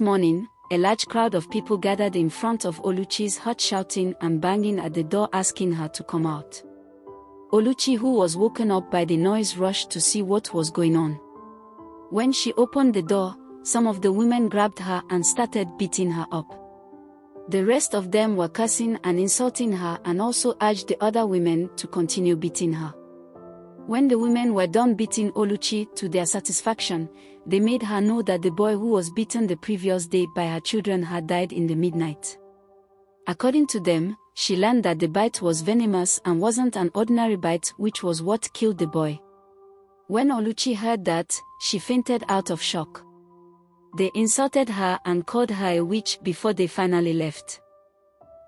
Morning, a large crowd of people gathered in front of Oluchi's hut shouting and banging at the door asking her to come out. Oluchi, who was woken up by the noise, rushed to see what was going on. When she opened the door, some of the women grabbed her and started beating her up. The rest of them were cursing and insulting her and also urged the other women to continue beating her. When the women were done beating Oluchi to their satisfaction, they made her know that the boy who was beaten the previous day by her children had died in the midnight. According to them, she learned that the bite was venomous and wasn't an ordinary bite, which was what killed the boy. When Oluchi heard that, she fainted out of shock. They insulted her and called her a witch before they finally left.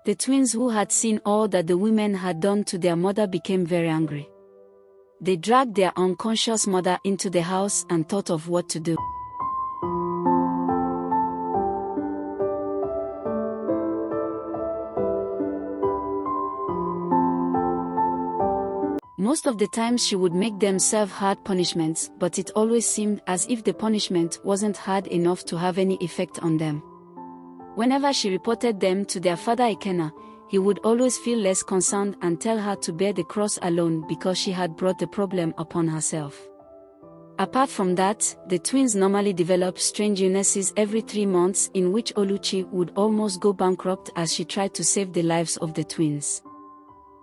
The twins, who had seen all that the women had done to their mother, became very angry. They dragged their unconscious mother into the house and thought of what to do. Most of the times she would make them serve hard punishments, but it always seemed as if the punishment wasn't hard enough to have any effect on them. Whenever she reported them to their father Ikenna, he would always feel less concerned and tell her to bear the cross alone because she had brought the problem upon herself. Apart from that, the twins normally developed strange illnesses every 3 months, in which Oluchi would almost go bankrupt as she tried to save the lives of the twins.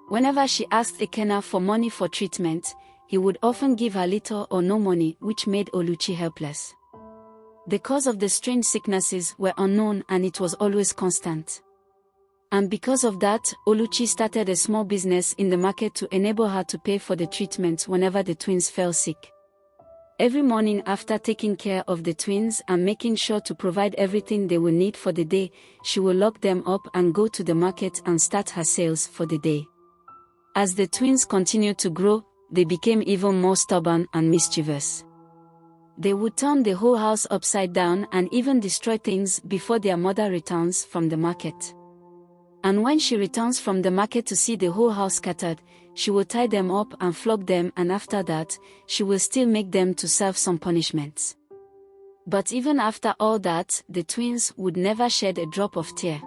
Whenever she asked Ikenna for money for treatment, he would often give her little or no money, which made Oluchi helpless. The cause of the strange sicknesses were unknown and it was always constant. And because of that, Oluchi started a small business in the market to enable her to pay for the treatment whenever the twins fell sick. Every morning, after taking care of the twins and making sure to provide everything they will need for the day, she will lock them up and go to the market and start her sales for the day. As the twins continued to grow, they became even more stubborn and mischievous. They would turn the whole house upside down and even destroy things before their mother returns from the market. And when she returns from the market to see the whole house scattered, she will tie them up and flog them, and after that, she will still make them to serve some punishments. But even after all that, the twins would never shed a drop of tear.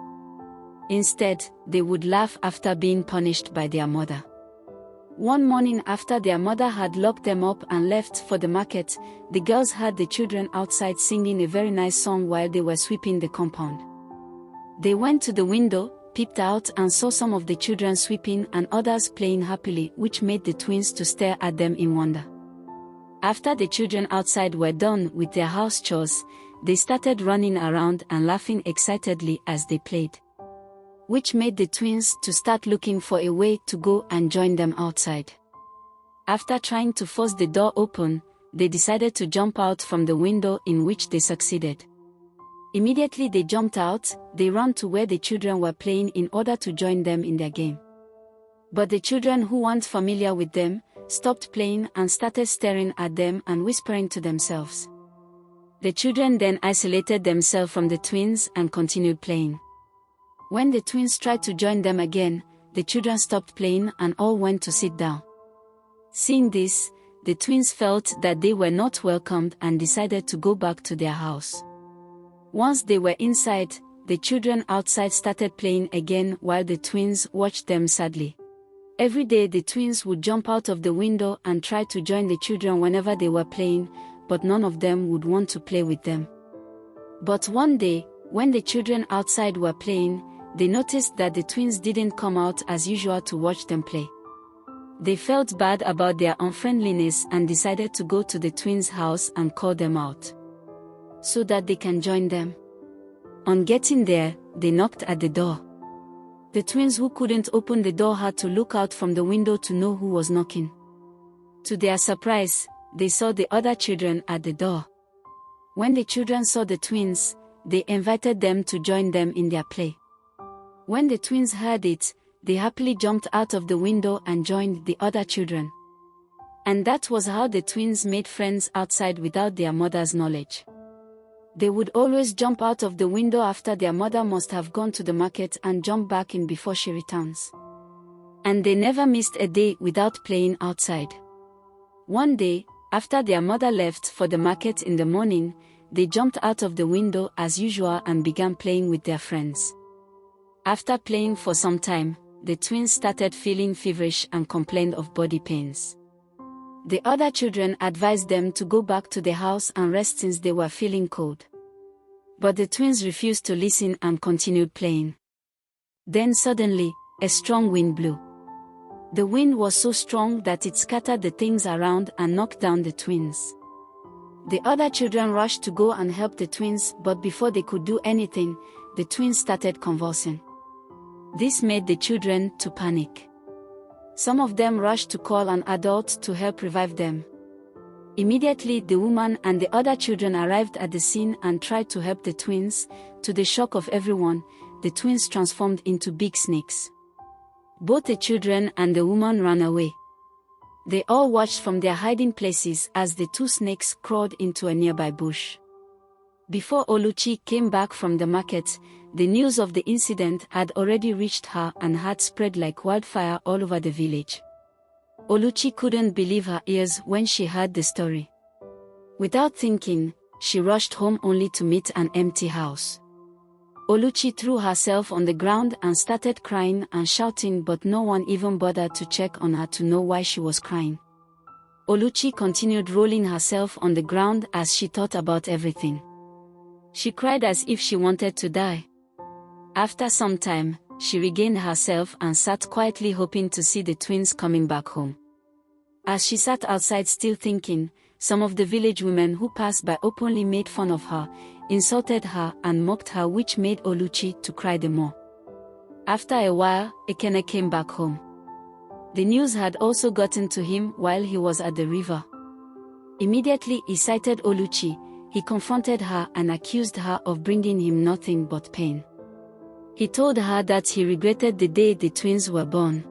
Instead, they would laugh after being punished by their mother. One morning, after their mother had locked them up and left for the market, the girls heard the children outside singing a very nice song while they were sweeping the compound. They went to the window, peeped out and saw some of the children sweeping and others playing happily, which made the twins to stare at them in wonder. After the children outside were done with their house chores, they started running around and laughing excitedly as they played, which made the twins to start looking for a way to go and join them outside. After trying to force the door open, they decided to jump out from the window, in which they succeeded. Immediately they jumped out, they ran to where the children were playing in order to join them in their game. But the children, who weren't familiar with them, stopped playing and started staring at them and whispering to themselves. The children then isolated themselves from the twins and continued playing. When the twins tried to join them again, the children stopped playing and all went to sit down. Seeing this, the twins felt that they were not welcomed and decided to go back to their house. Once they were inside, the children outside started playing again while the twins watched them sadly. Every day the twins would jump out of the window and try to join the children whenever they were playing, but none of them would want to play with them. But one day, when the children outside were playing, they noticed that the twins didn't come out as usual to watch them play. They felt bad about their unfriendliness and decided to go to the twins' house and call them out, so that they can join them. On getting there, they knocked at the door. The twins, who couldn't open the door, had to look out from the window to know who was knocking. To their surprise, they saw the other children at the door. When the children saw the twins, they invited them to join them in their play. When the twins heard it, they happily jumped out of the window and joined the other children. And that was how the twins made friends outside without their mother's knowledge. They would always jump out of the window after their mother must have gone to the market and jump back in before she returns. And they never missed a day without playing outside. One day, after their mother left for the market in the morning, they jumped out of the window as usual and began playing with their friends. After playing for some time, the twins started feeling feverish and complained of body pains. The other children advised them to go back to the house and rest since they were feeling cold. But the twins refused to listen and continued playing. Then suddenly, a strong wind blew. The wind was so strong that it scattered the things around and knocked down the twins. The other children rushed to go and help the twins, but before they could do anything, the twins started convulsing. This made the children to panic. Some of them rushed to call an adult to help revive them. Immediately the woman and the other children arrived at the scene and tried to help the twins. To the shock of everyone, the twins transformed into big snakes. Both the children and the woman ran away. They all watched from their hiding places as the two snakes crawled into a nearby bush. Before Uchi came back from the market, the news of the incident had already reached her and had spread like wildfire all over the village. Uchi couldn't believe her ears when she heard the story. Without thinking, she rushed home only to meet an empty house. Uchi threw herself on the ground and started crying and shouting, but no one even bothered to check on her to know why she was crying. Uchi continued rolling herself on the ground as she thought about everything. She cried as if she wanted to die. After some time, she regained herself and sat quietly hoping to see the twins coming back home. As she sat outside still thinking, some of the village women who passed by openly made fun of her, insulted her and mocked her, which made Uchi to cry the more. After a while, Ekene came back home. The news had also gotten to him while he was at the river. Immediately he sighted Uchi, he confronted her and accused her of bringing him nothing but pain. He told her that he regretted the day the twins were born.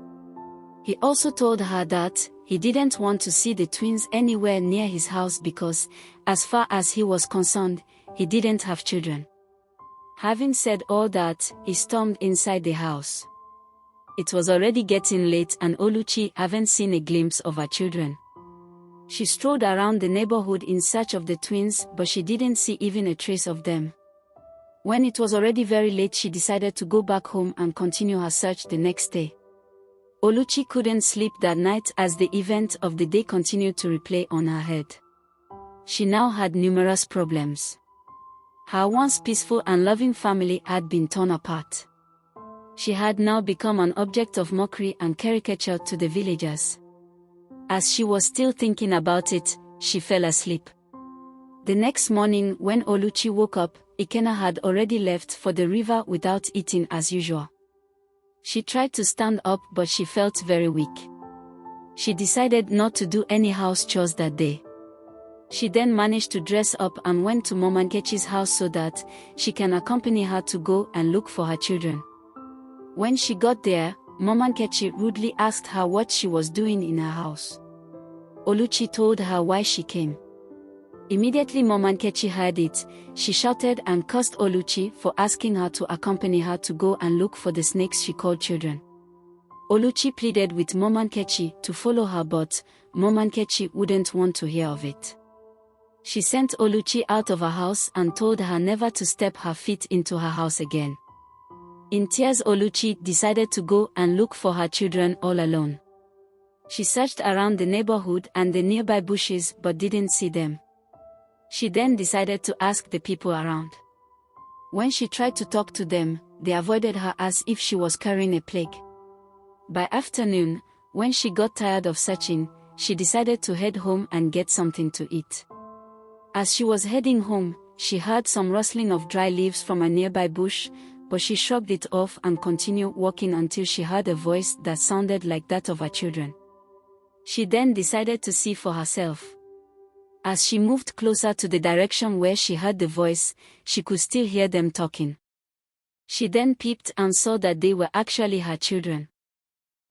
He also told her that he didn't want to see the twins anywhere near his house because, as far as he was concerned, he didn't have children. Having said all that, he stormed inside the house. It was already getting late and Uchi hadn't seen a glimpse of her children. She strolled around the neighborhood in search of the twins, but she didn't see even a trace of them. When it was already very late, she decided to go back home and continue her search the next day. Uchi couldn't sleep that night as the event of the day continued to replay on her head. She now had numerous problems. Her once peaceful and loving family had been torn apart. She had now become an object of mockery and caricature to the villagers. As she was still thinking about it, she fell asleep. The next morning when Uchi woke up, Ekene had already left for the river without eating as usual. She tried to stand up but she felt very weak. She decided not to do any house chores that day. She then managed to dress up and went to Mama Nkechi's house so that she can accompany her to go and look for her children. When she got there, Mama Nkechi rudely asked her what she was doing in her house. Uchi told her why she came. Immediately Mama Nkechi heard it, she shouted and cursed Uchi for asking her to accompany her to go and look for the snakes she called children. Uchi pleaded with Mama Nkechi to follow her, but Mama Nkechi wouldn't want to hear of it. She sent Uchi out of her house and told her never to step her feet into her house again. In tears, Uchi decided to go and look for her children all alone. She searched around the neighborhood and the nearby bushes but didn't see them. She then decided to ask the people around. When she tried to talk to them, they avoided her as if she was carrying a plague. By afternoon, when she got tired of searching, she decided to head home and get something to eat. As she was heading home, she heard some rustling of dry leaves from a nearby bush, but she shrugged it off and continued walking until she heard a voice that sounded like that of her children. She then decided to see for herself. As she moved closer to the direction where she heard the voice, she could still hear them talking. She then peeped and saw that they were actually her children.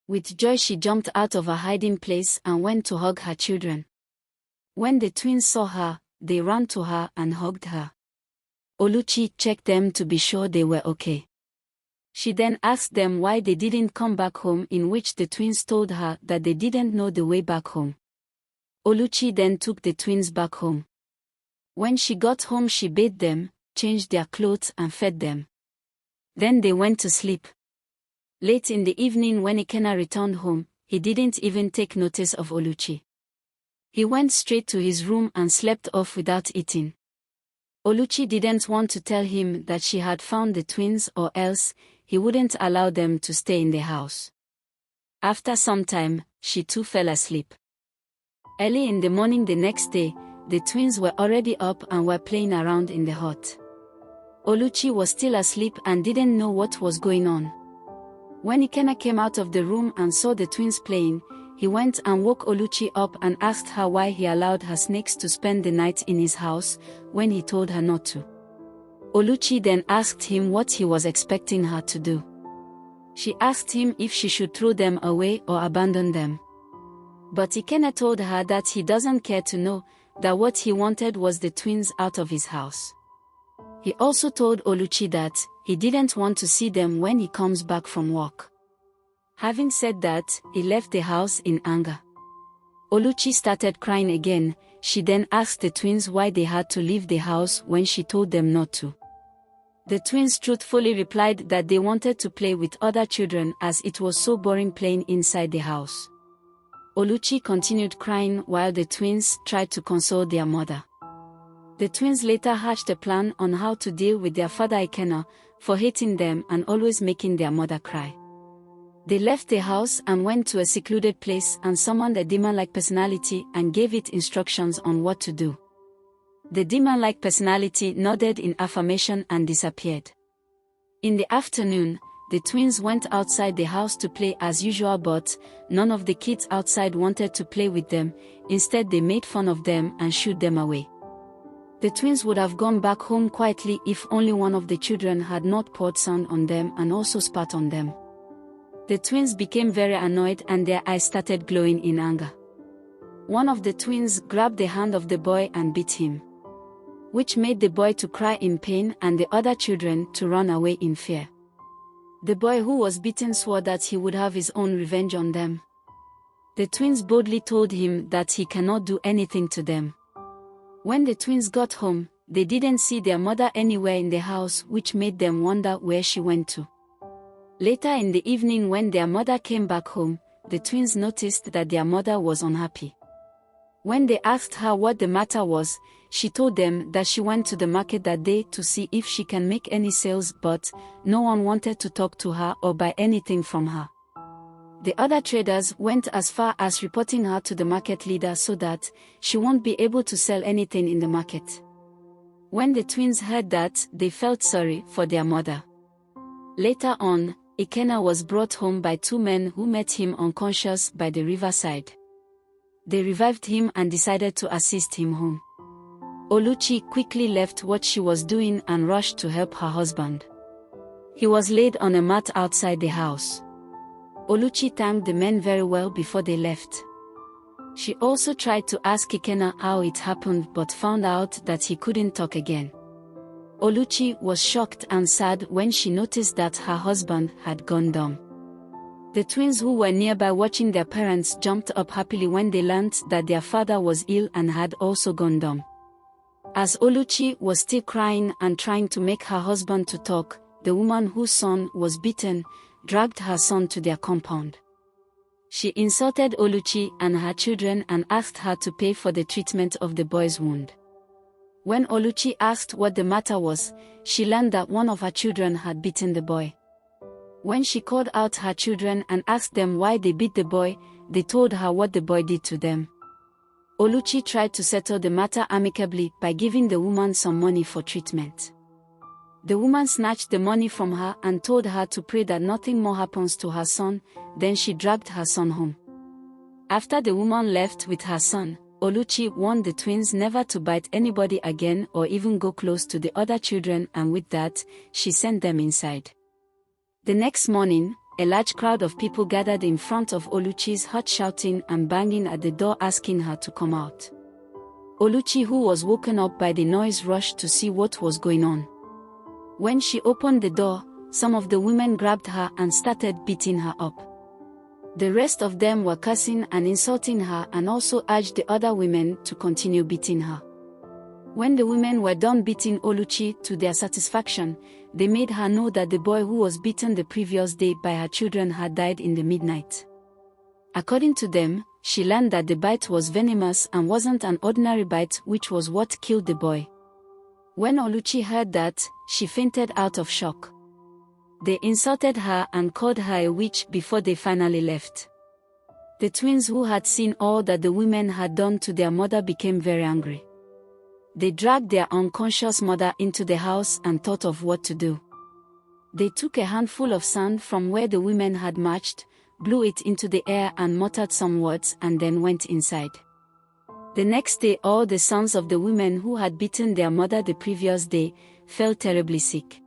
With joy she jumped out of her hiding place and went to hug her children. When the twins saw her, they ran to her and hugged her. Uchi checked them to be sure they were okay. She then asked them why they didn't come back home, in which the twins told her that they didn't know the way back home. Uchi then took the twins back home. When she got home she bathed them, changed their clothes and fed them. Then they went to sleep. Late in the evening when Ikenna returned home, he didn't even take notice of Oluchi. He went straight to his room and slept off without eating. Oluchi didn't want to tell him that she had found the twins, or else he wouldn't allow them to stay in the house. After some time, she too fell asleep. Early in the morning the next day, the twins were already up and were playing around in the hut. Oluchi was still asleep and didn't know what was going on. When Ikenna came out of the room and saw the twins playing, he went and woke Oluchi up and asked her why he allowed her snakes to spend the night in his house, when he told her not to. Oluchi then asked him what he was expecting her to do. She asked him if she should throw them away or abandon them. But Ikenna told her that he doesn't care to know, that what he wanted was the twins out of his house. He also told Oluchi that he didn't want to see them when he comes back from work. Having said that, he left the house in anger. Oluchi started crying again. She then asked the twins why they had to leave the house when she told them not to. The twins truthfully replied that they wanted to play with other children as it was so boring playing inside the house. Oluchi continued crying while the twins tried to console their mother. The twins later hatched a plan on how to deal with their father Ikenna for hating them and always making their mother cry. They left the house and went to a secluded place and summoned a demon-like personality and gave it instructions on what to do. The demon-like personality nodded in affirmation and disappeared. In the afternoon, the twins went outside the house to play as usual, but none of the kids outside wanted to play with them. Instead they made fun of them and shooed them away. The twins would have gone back home quietly if only one of the children had not poured sand on them and also spat on them. The twins became very annoyed and their eyes started glowing in anger. One of the twins grabbed the hand of the boy and beat him, which made the boy to cry in pain and the other children to run away in fear. The boy who was beaten swore that he would have his own revenge on them. The twins boldly told him that he cannot do anything to them. When the twins got home, they didn't see their mother anywhere in the house, which made them wonder where she went to. Later in the evening when their mother came back home, the twins noticed that their mother was unhappy. When they asked her what the matter was, she told them that she went to the market that day to see if she can make any sales, but no one wanted to talk to her or buy anything from her. The other traders went as far as reporting her to the market leader so that she won't be able to sell anything in the market. When the twins heard that, they felt sorry for their mother. Later on, Ikenna was brought home by two men who met him unconscious by the riverside. They revived him and decided to assist him home. Oluchi quickly left what she was doing and rushed to help her husband. He was laid on a mat outside the house. Oluchi thanked the men very well before they left. She also tried to ask Ikenna how it happened but found out that he couldn't talk again. Oluchi was shocked and sad when she noticed that her husband had gone dumb. The twins who were nearby watching their parents jumped up happily when they learned that their father was ill and had also gone dumb. As Oluchi was still crying and trying to make her husband to talk, the woman whose son was beaten dragged her son to their compound. She insulted Oluchi and her children and asked her to pay for the treatment of the boy's wound. When Oluchi asked what the matter was, she learned that one of her children had beaten the boy. When she called out her children and asked them why they beat the boy, they told her what the boy did to them. Oluchi tried to settle the matter amicably by giving the woman some money for treatment. The woman snatched the money from her and told her to pray that nothing more happens to her son. Then she dragged her son home. After the woman left with her son, Oluchi warned the twins never to bite anybody again or even go close to the other children, and with that, she sent them inside. The next morning, a large crowd of people gathered in front of Oluchi's hut shouting and banging at the door asking her to come out. Oluchi, who was woken up by the noise, rushed to see what was going on. When she opened the door, some of the women grabbed her and started beating her up. The rest of them were cursing and insulting her and also urged the other women to continue beating her. When the women were done beating Oluchi to their satisfaction, they made her know that the boy who was beaten the previous day by her children had died in the midnight. According to them, she learned that the bite was venomous and wasn't an ordinary bite, which was what killed the boy. When Oluchi heard that, she fainted out of shock. They insulted her and called her a witch before they finally left. The twins, who had seen all that the women had done to their mother, became very angry. They dragged their unconscious mother into the house and thought of what to do. They took a handful of sand from where the women had marched, blew it into the air and muttered some words, and then went inside. The next day, all the sons of the women who had beaten their mother the previous day fell terribly sick.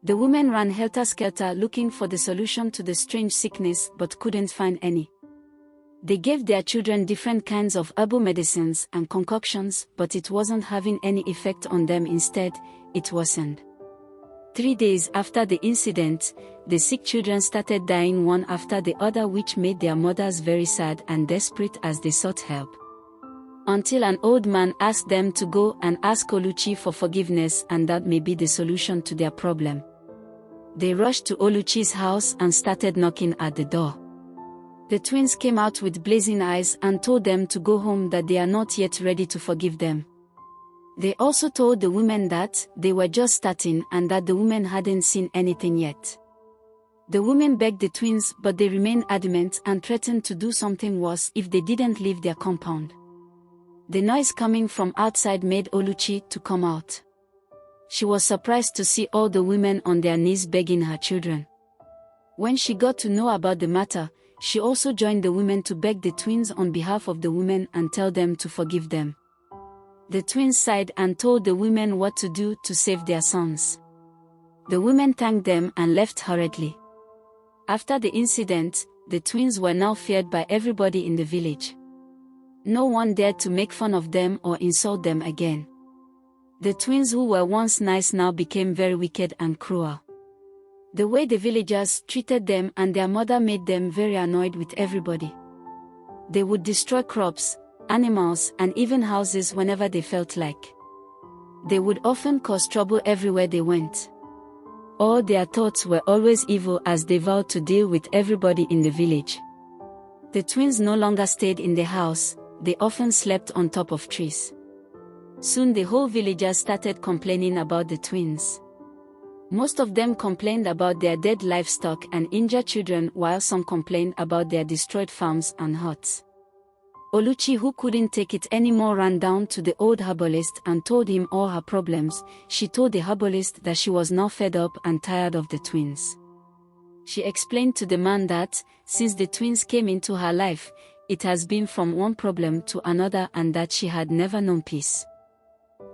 The women ran helter-skelter looking for the solution to the strange sickness but couldn't find any. They gave their children different kinds of herbal medicines and concoctions, but it wasn't having any effect on them. Instead, it worsened. 3 days after the incident, the sick children started dying one after the other, which made their mothers very sad and desperate as they sought help. Until an old man asked them to go and ask Oluchi for forgiveness, and that may be the solution to their problem. They rushed to Oluchi's house and started knocking at the door. The twins came out with blazing eyes and told them to go home, that they are not yet ready to forgive them. They also told the women that they were just starting and that the women hadn't seen anything yet. The women begged the twins, but they remained adamant and threatened to do something worse if they didn't leave their compound. The noise coming from outside made Oluchi to come out. She was surprised to see all the women on their knees begging her children. When she got to know about the matter, she also joined the women to beg the twins on behalf of the women and tell them to forgive them. The twins sighed and told the women what to do to save their sons. The women thanked them and left hurriedly. After the incident, the twins were now feared by everybody in the village. No one dared to make fun of them or insult them again. The twins, who were once nice, now became very wicked and cruel. The way the villagers treated them and their mother made them very annoyed with everybody. They would destroy crops, animals, and even houses whenever they felt like. They would often cause trouble everywhere they went. All their thoughts were always evil, as they vowed to deal with everybody in the village. The twins no longer stayed in the house, they often slept on top of trees. Soon the whole villagers started complaining about the twins. Most of them complained about their dead livestock and injured children, while some complained about their destroyed farms and huts. Oluchi, who couldn't take it anymore, ran down to the old herbalist and told him all her problems. She told the herbalist that she was now fed up and tired of the twins. She explained to the man that, since the twins came into her life, it has been from one problem to another, and that she had never known peace.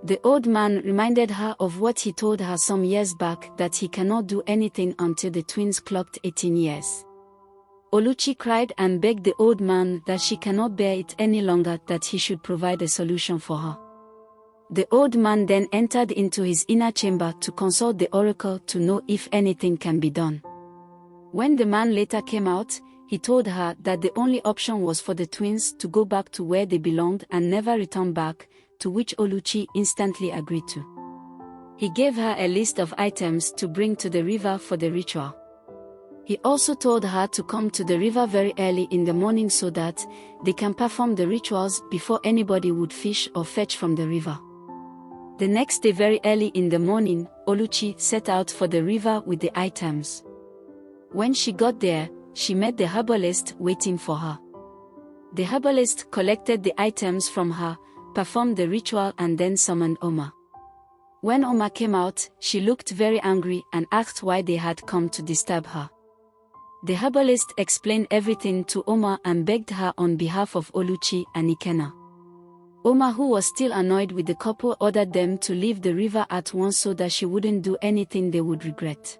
The old man reminded her of what he told her some years back, that he cannot do anything until the twins clocked 18 years. Oluchi cried and begged the old man that she cannot bear it any longer, that he should provide a solution for her. The old man then entered into his inner chamber to consult the oracle to know if anything can be done. When the man later came out, he told her that the only option was for the twins to go back to where they belonged and never return back, to which Oluchi instantly agreed to. He gave her a list of items to bring to the river for the ritual. He also told her to come to the river very early in the morning so that they can perform the rituals before anybody would fish or fetch from the river. The next day, very early in the morning, Oluchi set out for the river with the items. When she got there, she met the herbalist waiting for her. The herbalist collected the items from her, performed the ritual, and then summoned Oma. When Oma came out, she looked very angry and asked why they had come to disturb her. The herbalist explained everything to Oma and begged her on behalf of Oluchi and Ikenna. Oma, who was still annoyed with the couple, ordered them to leave the river at once so that she wouldn't do anything they would regret.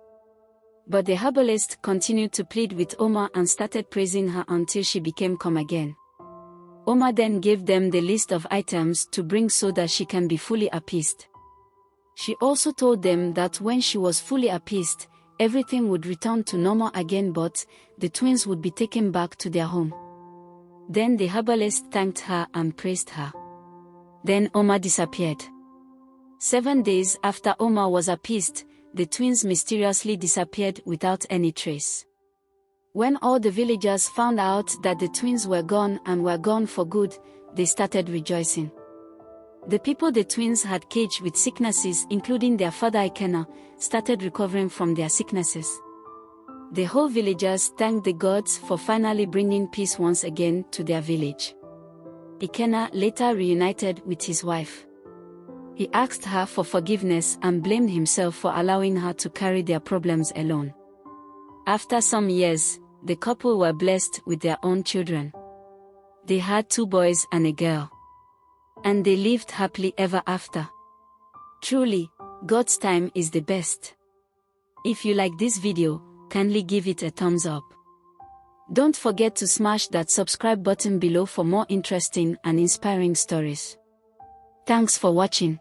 But the herbalist continued to plead with Oma and started praising her until she became calm again. Oma then gave them the list of items to bring so that she can be fully appeased. She also told them that when she was fully appeased, everything would return to normal again, but the twins would be taken back to their home. Then the herbalist thanked her and praised her. Then Oma disappeared. 7 days after Omar was appeased, the twins mysteriously disappeared without any trace. When all the villagers found out that the twins were gone and were gone for good, they started rejoicing. The people the twins had caged with sicknesses, including their father Ikenna, started recovering from their sicknesses. The whole villagers thanked the gods for finally bringing peace once again to their village. Ikenna later reunited with his wife. He asked her for forgiveness and blamed himself for allowing her to carry their problems alone. After some years, the couple were blessed with their own children. They had 2 boys and a girl. And they lived happily ever after. Truly, God's time is the best. If you like this video, kindly give it a thumbs up. Don't forget to smash that subscribe button below for more interesting and inspiring stories. Thanks for watching.